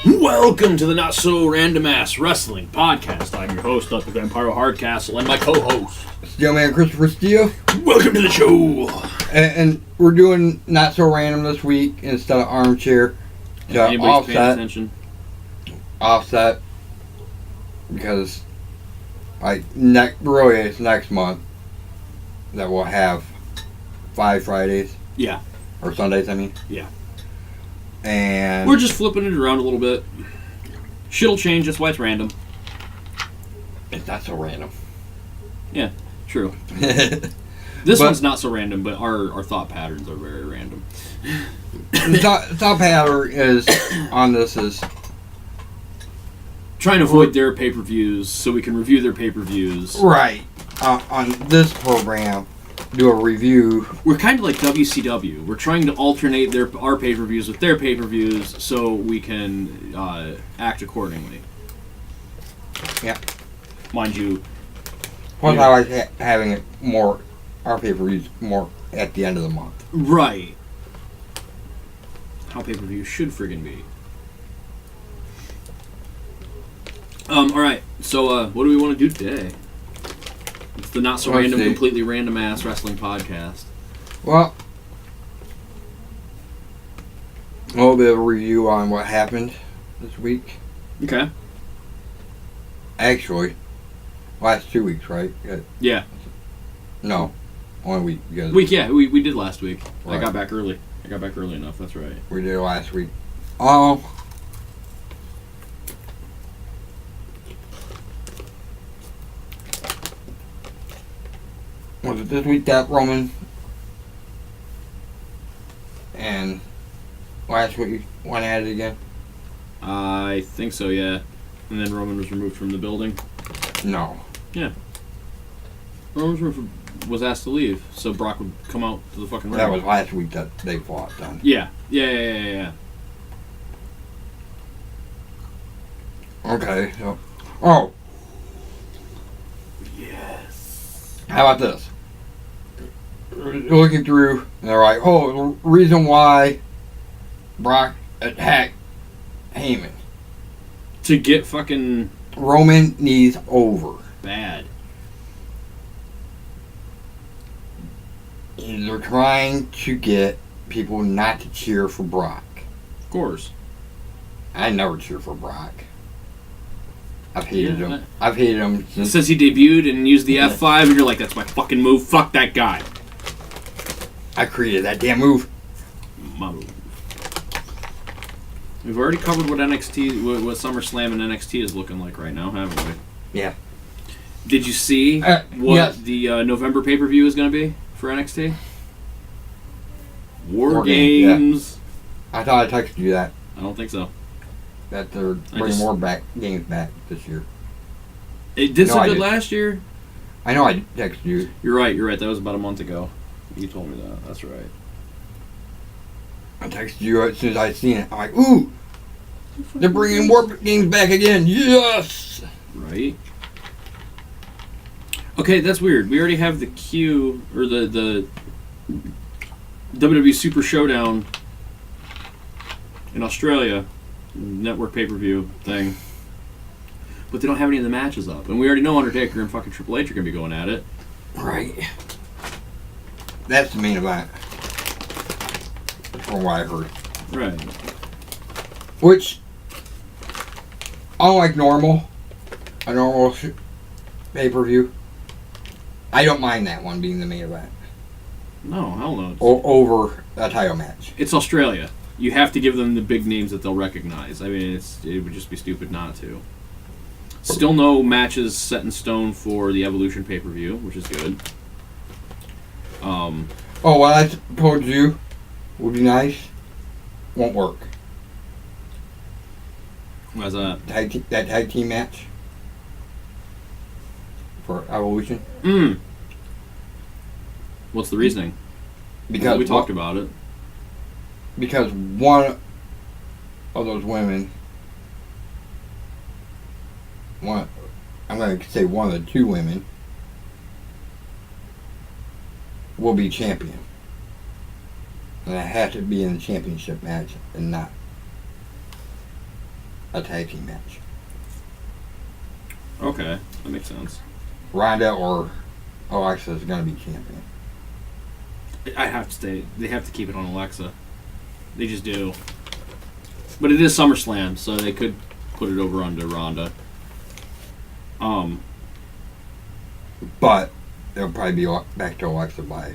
Welcome to the Not So Random Ass Wrestling Podcast. I'm your host, Dr. Vampire Hardcastle, and my co-host, Steelman Christopher Steele. Welcome to the show. And we're doing Not So Random this week instead of Armchair. Anybody's paying attention? Offset. Because, it's next month that we'll have 5 Fridays. Yeah. Or Sundays, I mean. Yeah. And we're just flipping it around a little bit. Shit'll change, that's why it's random. It's not so random. Yeah, true. This one's not so random, but our thought patterns are very random. The thought pattern is on this is trying to avoid their pay-per-views so we can review their pay-per-views. Right. On this program, do a review. We're kind of like WCW. We're trying to alternate our pay-per-views with their pay-per-views so we can act accordingly. Yeah. Mind you. Plus, I like having it more, our pay-per-views more at the end of the month. Right. How pay-per-views should friggin' be. Alright, so what do we want to do today? It's the Not So Random, Completely Random Ass Wrestling Podcast. Well, a little bit of a review on what happened this week. Okay. Actually, last 2 weeks, right? Yeah. No, 1 week. Week, yeah, we did last week. Right. I got back early. Enough, that's right. We did last week. Was it this week that Roman and last week went at it again? I think so, yeah. And then Roman was removed from the building? No. Yeah. Roman was asked to leave, so Brock would come out to the fucking ring. That was last week that they fought, then. Yeah. Yeah. Okay, so... Oh! Yes. How about this? Looking through, and they're like, oh, the reason why Brock attacked Heyman. To get fucking... Roman needs over. Bad. And they're trying to get people not to cheer for Brock. Of course. I never cheer for Brock. I've hated him. I've hated him since he debuted and used the F5, and you're like, that's my fucking move. Fuck that guy. I created that damn move. My move. We've already covered what what SummerSlam and NXT is looking like right now, haven't we? Yeah. Did you see what the November pay-per-view is going to be for NXT? War Games. Yeah. I thought I texted you that. I don't think so. That they're bringing more games back this year. It did so good last year. I know I texted you. You're right. That was about a month ago. You told me that. That's right. I texted you as soon as I seen it. I'm like, ooh! They're bringing more games back again. Yes! Right. Okay, that's weird. We already have the Q, or the WWE Super Showdown in Australia, network pay-per-view thing. But they don't have any of the matches up. And we already know Undertaker and fucking Triple H are going to be going at it. Right. That's the main event. From what I heard. Right. Which, unlike a normal pay-per-view, I don't mind that one being the main event. No, hell no. Over a title match. It's Australia. You have to give them the big names that they'll recognize. I mean, it would just be stupid not to. Still no matches set in stone for the Evolution pay-per-view, which is good. What I told you would be nice won't work. Why's that? That tag team match for Evolution. What's the reasoning? Because we talked about it. Because one of those women, I'm going to say one of the two women, will be champion. And I have to be in the championship match and not a tag team match. Okay, that makes sense. Ronda or Alexa is going to be champion. I have to stay. They have to keep it on Alexa. They just do. But it is SummerSlam, so they could put it over onto Ronda. But it'll probably be back to Alexa by.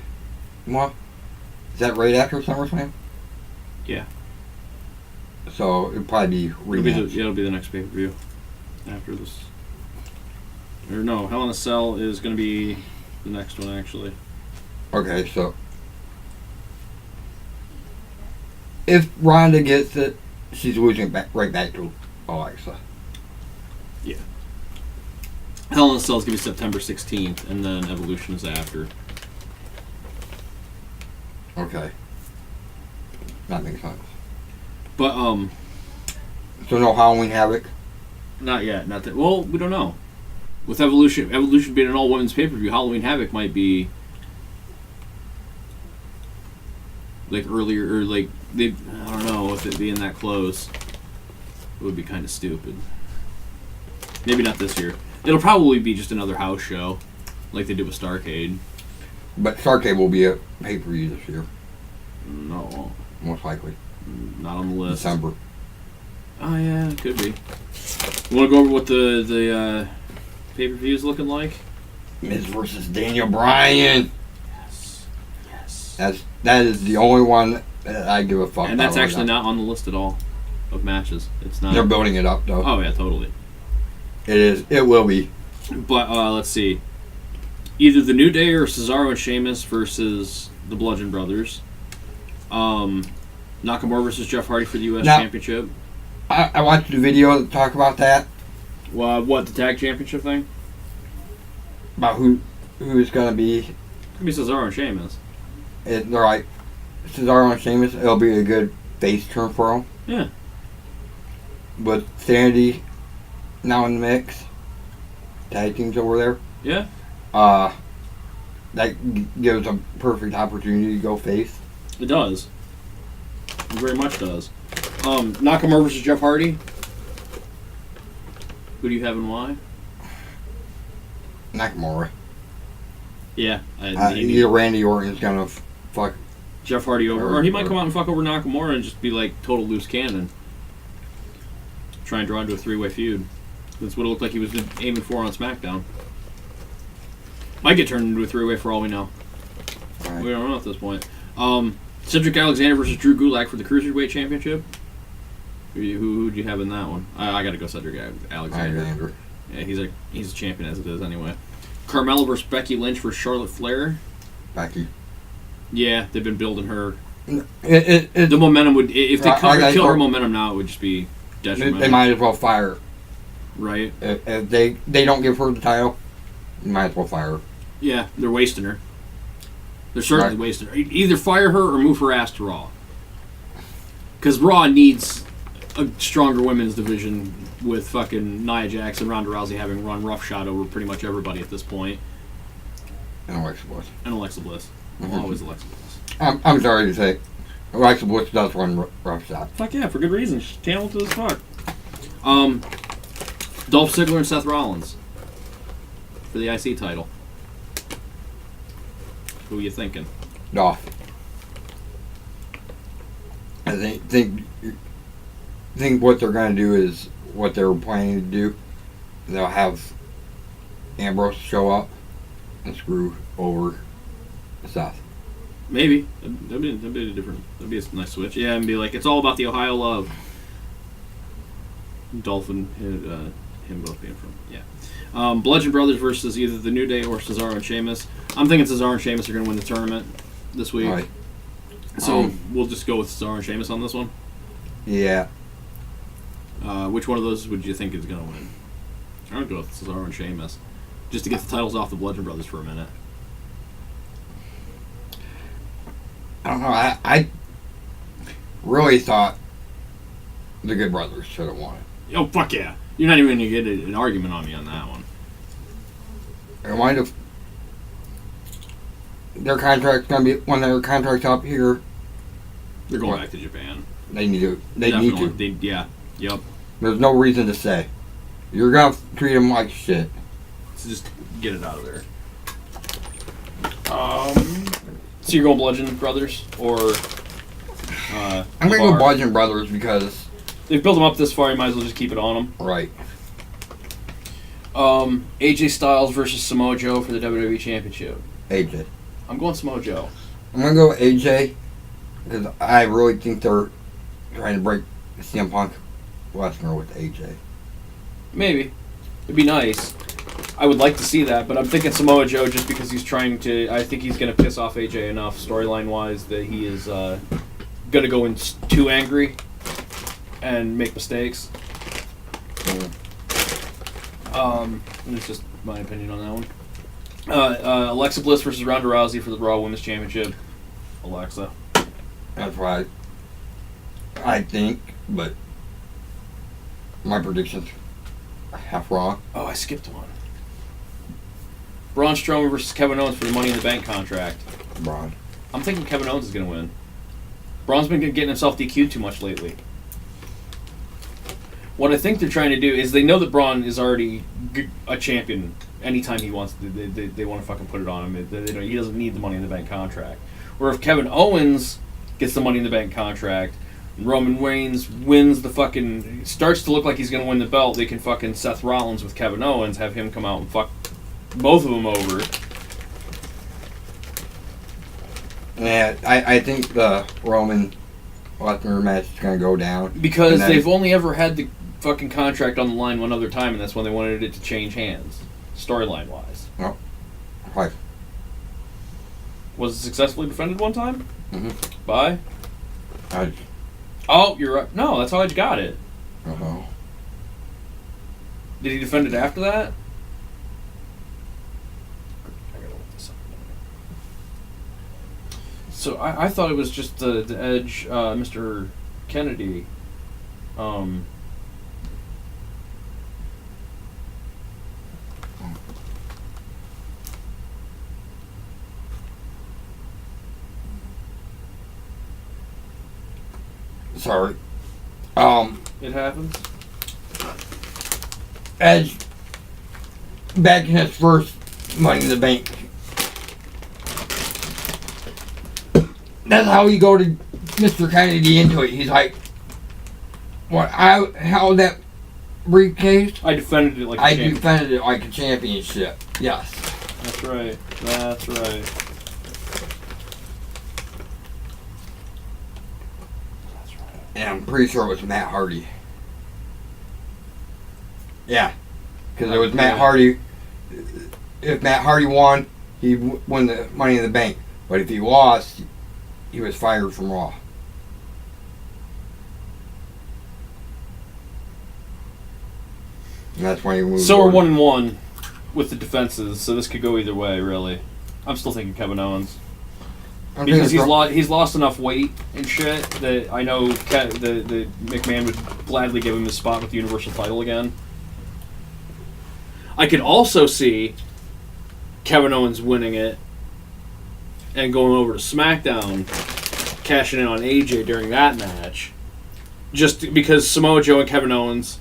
Well, is that right after SummerSlam? Yeah. So it'll probably be rematch. It'll be the next pay-per-view after this. Or no, Hell in a Cell is going to be the next one, actually. Okay, so if Ronda gets it, she's losing right back to Alexa. Yeah. Hell in a Cell is going to be September 16th, and then Evolution is after. Okay. That makes sense. But, So no Halloween Havoc? not yet. Not that. Well, we don't know. With Evolution being an all-women's pay-per-view, Halloween Havoc might be like earlier, or like I don't know if it being that close. It would be kind of stupid. Maybe not this year. It'll probably be just another house show, like they did with Starrcade. But Starrcade will be a pay-per-view this year. No, Most likely. not on the list. December. Oh yeah, it could be. You want to go over what the pay-per-view is looking like? Miz versus Daniel Bryan. Yes. That is the only one that I give a fuck about. And that's right actually now. not on the list at all of matches. It's not. They're building it up though. Oh yeah, totally. It is. It will be. But let's see. Either the New Day or Cesaro and Sheamus versus the Bludgeon Brothers. Nakamura versus Jeff Hardy for the U.S. Championship. I watched the video to talk about that. What, the tag championship thing? About who's gonna be. It could be Cesaro and Sheamus. They're like Cesaro and Sheamus. It'll be a good face turn for them. Yeah. With Sandy now in the mix, tag teams over there. Yeah. That gives a perfect opportunity to go face. It does. It very much does. Nakamura versus Jeff Hardy. Who do you have and why? Nakamura. Yeah. Either Randy Orton's gonna fuck Jeff Hardy over. Or he might come out and fuck over Nakamura and just be like total loose cannon. Try and draw into a three-way feud. That's what it looked like he was aiming for on SmackDown. Might get turned into a three-way for all we know. Right. We don't know at this point. Cedric Alexander versus Drew Gulak for the Cruiserweight Championship. Who do you have in that one? I got to go Cedric Alexander. Yeah, he's a champion as it is anyway. Carmella versus Becky Lynch for Charlotte Flair. Becky. Yeah, they've been building her. The The momentum would, if they kill her momentum now, it would just be detrimental. They might as well fire her. Right? If they don't give her the title, you might as well fire her. Yeah, they're wasting her. They're certainly wasting her. Either fire her or move her ass to Raw. Because Raw needs a stronger women's division with fucking Nia Jax and Ronda Rousey having run roughshod over pretty much everybody at this point. And Alexa Bliss. And Alexa Bliss. Mm-hmm. Always Alexa Bliss. I'm sorry to say, Alexa Bliss does run roughshod. Fuck yeah, for good reason. She's talented as fuck. Dolph Ziggler and Seth Rollins for the IC title. Who are you thinking? Dolph. I think what they're going to do is what they were planning to do. They'll have Ambrose show up and screw over Seth. Maybe. That'd be different. That'd be a nice switch. Yeah, and be like, it's all about the Ohio love. Dolph and him both being from, yeah. Bludgeon Brothers versus either the New Day or Cesaro and Sheamus. I'm thinking Cesaro and Sheamus are going to win the tournament this week. Right. So we'll just go with Cesaro and Sheamus on this one. Yeah. Which one of those would you think is going to win? I would go with Cesaro and Sheamus. Just to get the titles off the Bludgeon Brothers for a minute. I don't know. I really thought the Good Brothers should have won it. Oh, fuck yeah. You're not even going to get an argument on me on that one. I might have. Their contract's gonna be when their contract's up here. They're going back to Japan. They need to. They Definitely. need to. Yeah. Yep. There's no reason to say. You're gonna treat him like shit. So just get it out of there. So you're going Bludgeon Brothers or? I'm gonna go Bludgeon Brothers because they've built them up this far. You might as well just keep it on them. Right. AJ Styles versus Samoa Joe for the WWE Championship. AJ. I'm going Samoa Joe. I'm gonna go AJ because I really think they're trying to break CM Punk Lesnar with AJ. Maybe. It'd be nice. I would like to see that, but I'm thinking Samoa Joe just because he's trying to... I think he's going to piss off AJ enough storyline-wise that he is going to go in too angry and make mistakes. And it's just my opinion on that one. Alexa Bliss versus Ronda Rousey for the Raw Women's Championship. Alexa. That's what I think, but my predictions are half wrong. Oh, I skipped one. Braun Strowman versus Kevin Owens for the Money in the Bank contract. Braun. I'm thinking Kevin Owens is going to win. Braun's been getting himself DQ'd too much lately. What I think they're trying to do is they know that Braun is already a champion anytime he wants. They want to fucking put it on him. He doesn't need the Money in the Bank contract. Or if Kevin Owens gets the Money in the Bank contract, and Roman Reigns wins the fucking... starts to look like he's going to win the belt, they can fucking Seth Rollins with Kevin Owens, have him come out and fuck both of them over. Yeah, I think the Roman Lesnar match is going to go down. Because they've only ever had the fucking contract on the line one other time, and that's when they wanted it to change hands, storyline-wise. Oh, right. Was it successfully defended one time? Mm-hmm. By? Oh, you're right. No, that's how Edge got it. Uh-huh. Did he defend it after that? I gotta look this up. So I thought it was just the Edge, Mr. Kennedy. Sorry. It happens. Edge, back in his first Money in the Bank. That's how you go to Mr. Kennedy into it. He's like, "What? I held that briefcase. I defended it like a champion." defended it like a championship." Yes. That's right. That's right. And I'm pretty sure it was Matt Hardy. Yeah. Because it was Matt Hardy. If Matt Hardy won, he'd win the Money in the Bank. But if he lost, he was fired from Raw. And that's when he moved. So we're 1-1 with the defenses, so this could go either way, really. I'm still thinking Kevin Owens. Because he's lost enough weight and shit that I know the McMahon would gladly give him his spot with the Universal title again. I could also see Kevin Owens winning it and going over to SmackDown, cashing in on AJ during that match. Just because Samoa Joe and Kevin Owens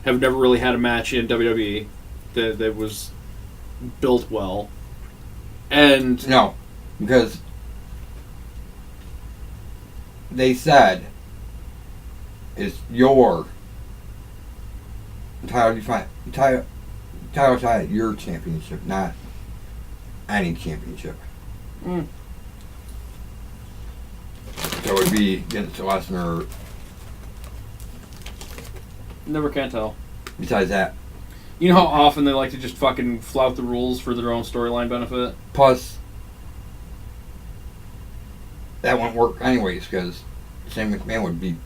have never really had a match in WWE that was built well. And no, because they said it's your title, your championship, not any championship. Mm. So it would be against Lesnar. Never can tell. Besides that, you know how often they like to just fucking flout the rules for their own storyline benefit? plus that won't work anyways because Shane McMahon would be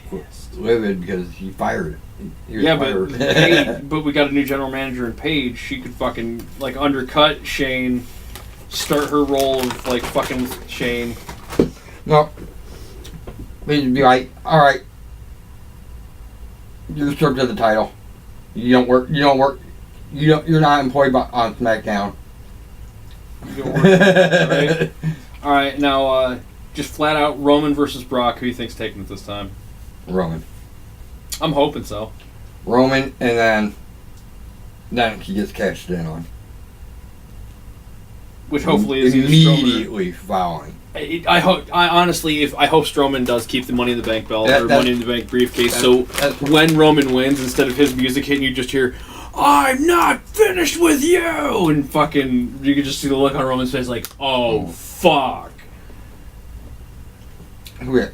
Pissed. livid because he fired. He was Yeah, fired. but we got a new general manager in Paige. She could fucking like undercut Shane, start her role of like fucking with Shane. No, they'd be like, all right, you're stripped of the title. You're not employed on SmackDown. You don't work, right? All right, now just flat out Roman versus Brock. Who do you think's taking it this time? Roman. I'm hoping so. Roman, and then he gets cashed in on. Which hopefully is either Strowman. Immediately following. I hope Strowman does keep the Money in the Bank belt or Money in the Bank briefcase. So when Roman wins, instead of his music hitting, you just hear, "I'm not finished with you," and fucking you can just see the look on Roman's face, like, "Oh fuck." Yeah,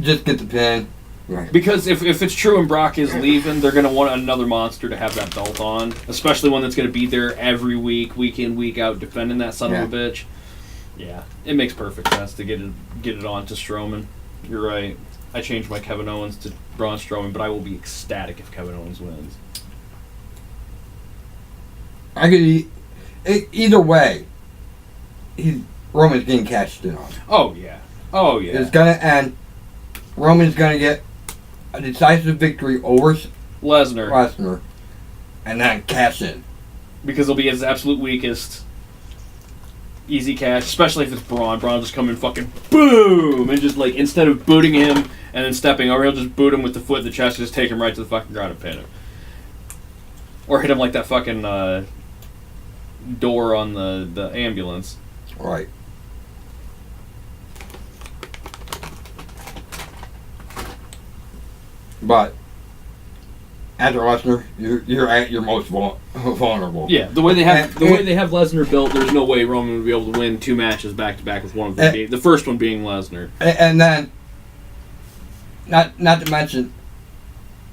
just get the pin. Right. Because if it's true and Brock is leaving, they're going to want another monster to have that belt on. Especially one that's going to be there every week in, week out, defending that son of a bitch. Yeah, it makes perfect sense to get it on to Strowman. You're right. I changed my Kevin Owens to Braun Strowman, but I will be ecstatic if Kevin Owens wins. I could either way. Roman's getting cashed in on. Oh yeah. It's gonna end. Roman's gonna get a decisive victory over Lesnar, and then cash in. Because he'll be his absolute weakest. Easy cash, especially if it's Braun. Braun just come in fucking boom, and just like instead of booting him and then stepping over, he'll just boot him with the foot in the chest, and just take him right to the fucking ground and pin him, or hit him like that fucking door on the ambulance. Right. But after Lesnar, you're at your most vulnerable. Yeah, the way they have Lesnar built, there's no way Roman would be able to win 2 matches back to back with one of them being the first one being Lesnar. And then, not to mention,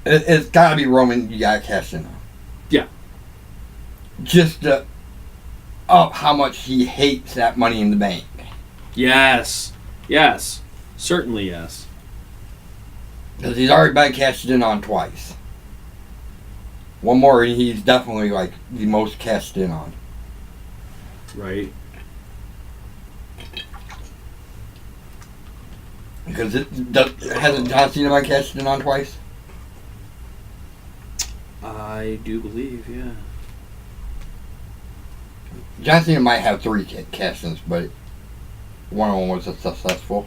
it's got to be Roman. You got to cash in on. Yeah. Just to up how much he hates that Money in the Bank. Yes, certainly yes. Because he's already been cashed in on twice. One more, and he's definitely like the most cashed in on. Right. Because hasn't John Cena been cashed in on twice? I do believe, yeah. John Cena might have 3 cash-ins, but one of them was a successful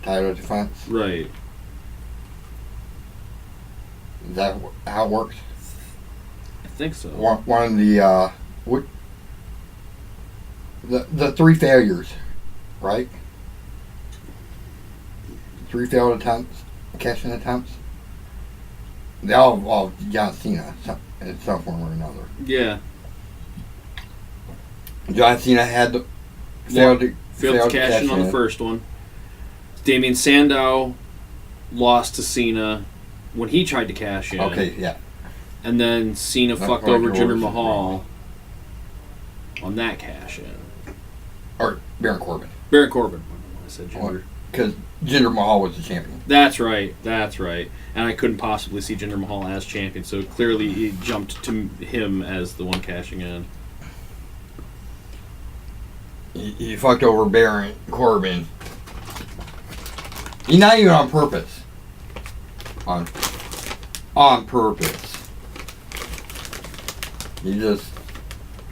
title defense. Right. Is that how it works? I think so. One of the 3 failures, right? 3 failed attempts, cash-in attempts. They all involved John Cena in some form or another. Yeah. John Cena had failed to cash in on the first one. Damien Sandow lost to Cena when he tried to cash in. Okay, yeah. And then Cena fucked over Jinder Mahal on that cash in. Or Baron Corbin. I said Jinder. Because Jinder Mahal was the champion. That's right. And I couldn't possibly see Jinder Mahal as champion, so clearly he jumped to him as the one cashing in. He fucked over Baron Corbin. He's not even on purpose. On purpose. He just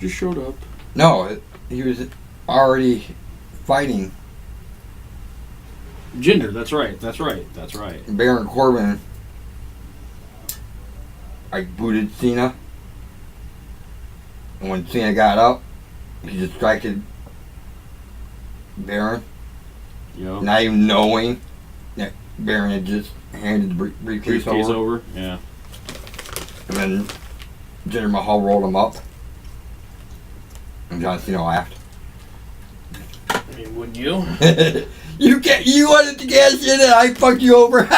showed up. No, he was already fighting. Jinder, that's right. Baron Corbin, booted Cena. And when Cena got up, he distracted Baron. Yep. Not even knowing that Baron had just handed the briefcase over. Yeah. And then Jinder Mahal rolled him up. And John Cena laughed. I mean, wouldn't you? You wanted to cash in and I fucked you over.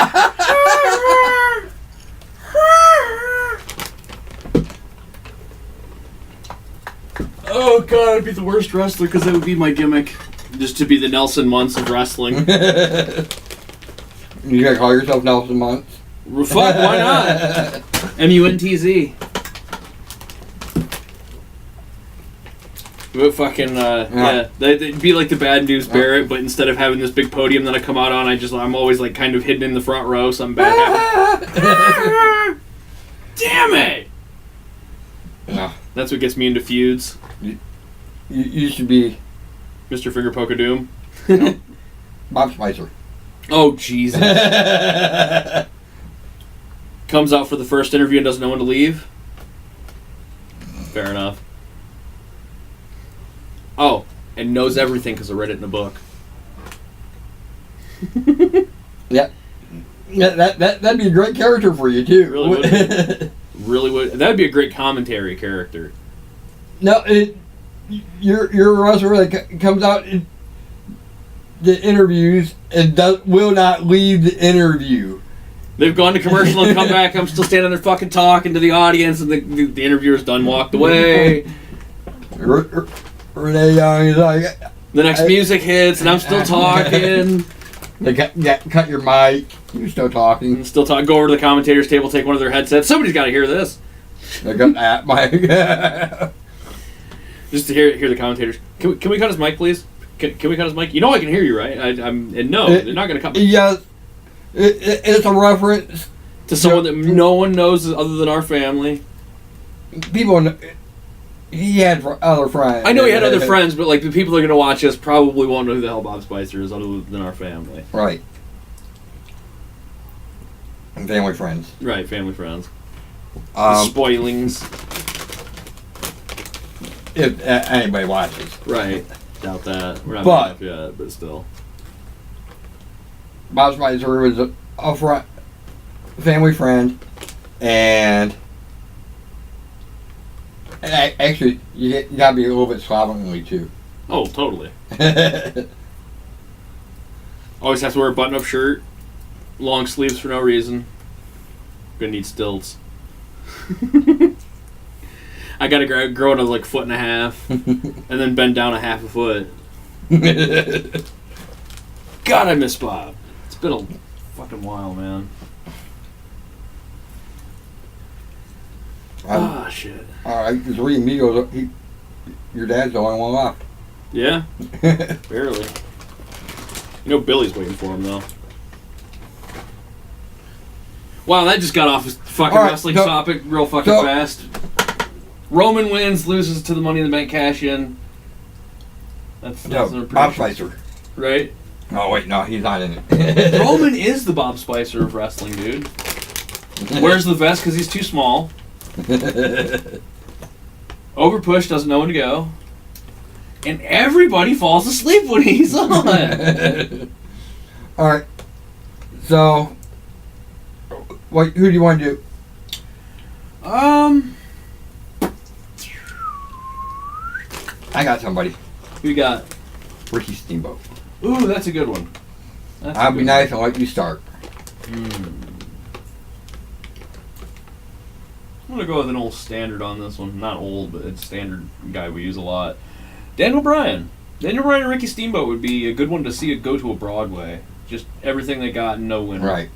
Oh god, I'd be the worst wrestler because that would be my gimmick. Just to be the Nelson Muntz of wrestling. You gotta call yourself Nelson Muntz? Fuck, why not? MUNTZ. But fucking, yeah. They'd be like the Bad News Barrett, but instead of having this big podium that I come out on, I'm always like kind of hidden in the front row, something bad happens. Damn it! Yeah. That's what gets me into feuds. You should be Mr. Finger Poke of Doom. No. Bob Spicer. Oh, Jesus. Comes out for the first interview and doesn't know when to leave. Fair enough. Oh, and knows everything because I read it in a book. Yeah. That'd be a great character for you, too. Really would. Really would. That'd be a great commentary character. No, you're a wrestler that comes out in the interviews and will not leave the interview. They've gone to commercial and come back. I'm still standing there fucking talking to the audience, and the interviewer's done walked away. Renee Young is like... The next music hits, and I'm still talking. They cut your mic. You're still talking. And still talk. Go over to the commentator's table, take one of their headsets. Somebody's got to hear this. They got that mic. Just to hear the commentators. Can we cut his mic, please? Can we cut his mic? You know I can hear you, right? And no, they're not going to cut me. Yes. It's a reference to someone that no one knows other than our family. People, he had other friends. I know he had other friends, but like the people that are going to watch us probably won't know who the hell Bob Spicer is other than our family. Right. And family friends. Right, family friends. Spoilings. If anybody watches. Right. Doubt that. We're not big enough yet, but still. Bob Spicer was a family friend, and actually, you gotta be a little bit slovenly too. Oh, totally. Always have to wear a button-up shirt, long sleeves for no reason. Gonna need stilts. I gotta grow it a like 1.5 feet, and then bend down a half a foot. God, I miss Bob. It's been a fucking while, man. Shit. Alright, because reading me goes, your dad's the only one left. Yeah? Barely. You know Billy's waiting for him, though. Wow, that just got off a fucking wrestling topic real fucking fast. Roman wins, loses to the Money in the Bank cash-in. That's Bob Spicer. Right? Oh, wait, no, he's not in it. Roman is the Bob Spicer of wrestling, dude. Wears the vest because he's too small. Overpush, doesn't know when to go. And everybody falls asleep when he's on. Alright. So, who do you want to do? I got somebody. Who you got? Ricky Steamboat. Ooh, that's a good one. I'd be nice and let you start. I'm going to go with an old standard on this one. Not old, but it's a standard guy we use a lot. Daniel Bryan. Daniel Bryan and Ricky Steamboat would be a good one to see it go to a Broadway. Just everything they got and no winner. Right.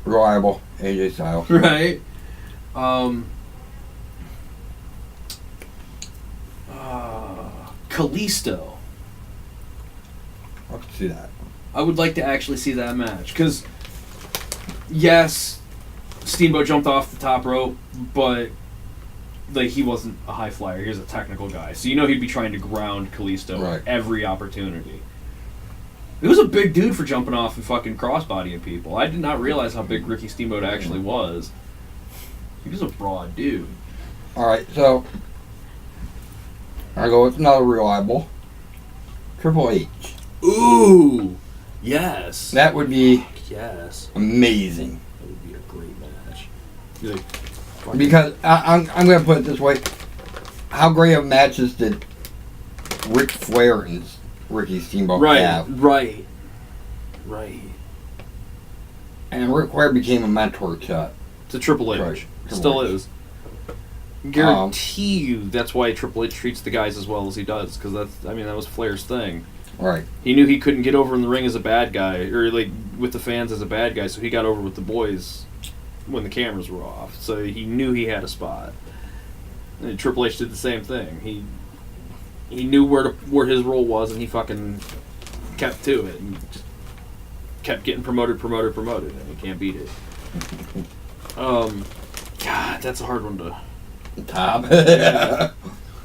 Reliable. AJ Styles. Right. Kalisto. I can see that. I would like to actually see that match. Because, yes, Steamboat jumped off the top rope, but like he wasn't a high flyer. He was a technical guy. So you know he'd be trying to ground Kalisto every opportunity. He was a big dude for jumping off and fucking crossbodying people. I did not realize how big Ricky Steamboat actually was. He was a broad dude. Alright, so I go with another reliable. Triple H. Ooh! Yes. That would be That amazing. would be a great match. Because I'm going to put it this way. How great of matches did Ric Flair and Ricky Steamboat have? Right. And Ric Flair became a mentor to Triple H. Right. Still is. Guarantee you that's why Triple H treats the guys as well as he does, because that was Flair's thing. Right. He knew he couldn't get over in the ring as a bad guy, or like with the fans as a bad guy, so he got over with the boys when the cameras were off. So he knew he had a spot. And Triple H did the same thing. He knew where his role was, and he fucking kept to it and just kept getting promoted, and he can't beat it. God, that's a hard one to top.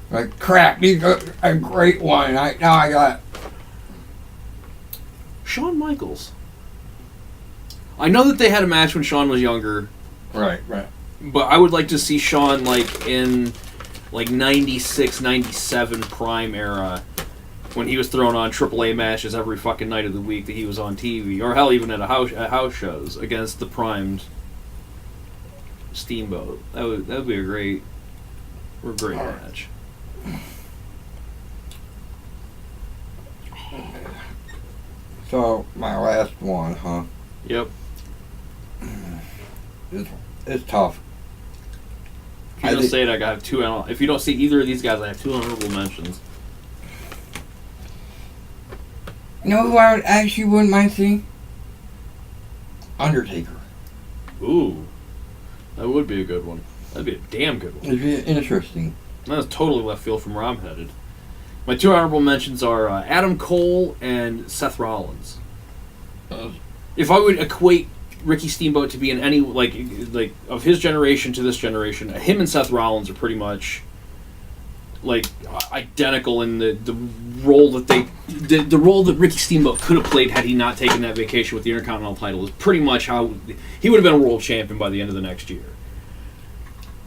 Like crap, these are a great one. Now I got Shawn Michaels. I know that they had a match when Shawn was younger, Right. but I would like to see Shawn like in like 96, 97 prime era when he was throwing on AAA matches every fucking night of the week that he was on TV, or hell, even at house shows against the primed Steamboat. That would be a great match. So my last one, huh? Yep. It's tough. If you don't say it, I got two. If you don't see either of these guys, I have two honorable mentions. You know who I actually wouldn't mind seeing? Undertaker. Ooh, that would be a good one. That'd be a damn good one. It'd be interesting. That's totally left field from where I'm headed. My two honorable mentions are Adam Cole and Seth Rollins. If I would equate Ricky Steamboat to be in any like of his generation to this generation, him and Seth Rollins are pretty much like identical in the role that the role that Ricky Steamboat could have played had he not taken that vacation with the Intercontinental title is pretty much how he would have been a world champion by the end of the next year.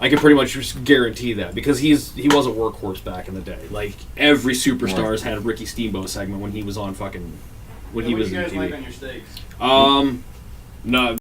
I can pretty much just guarantee that because he was a workhorse back in the day. Like every superstars had a Ricky Steamboat segment when he was on fucking when he was in TV. What do you guys like on your steaks? No.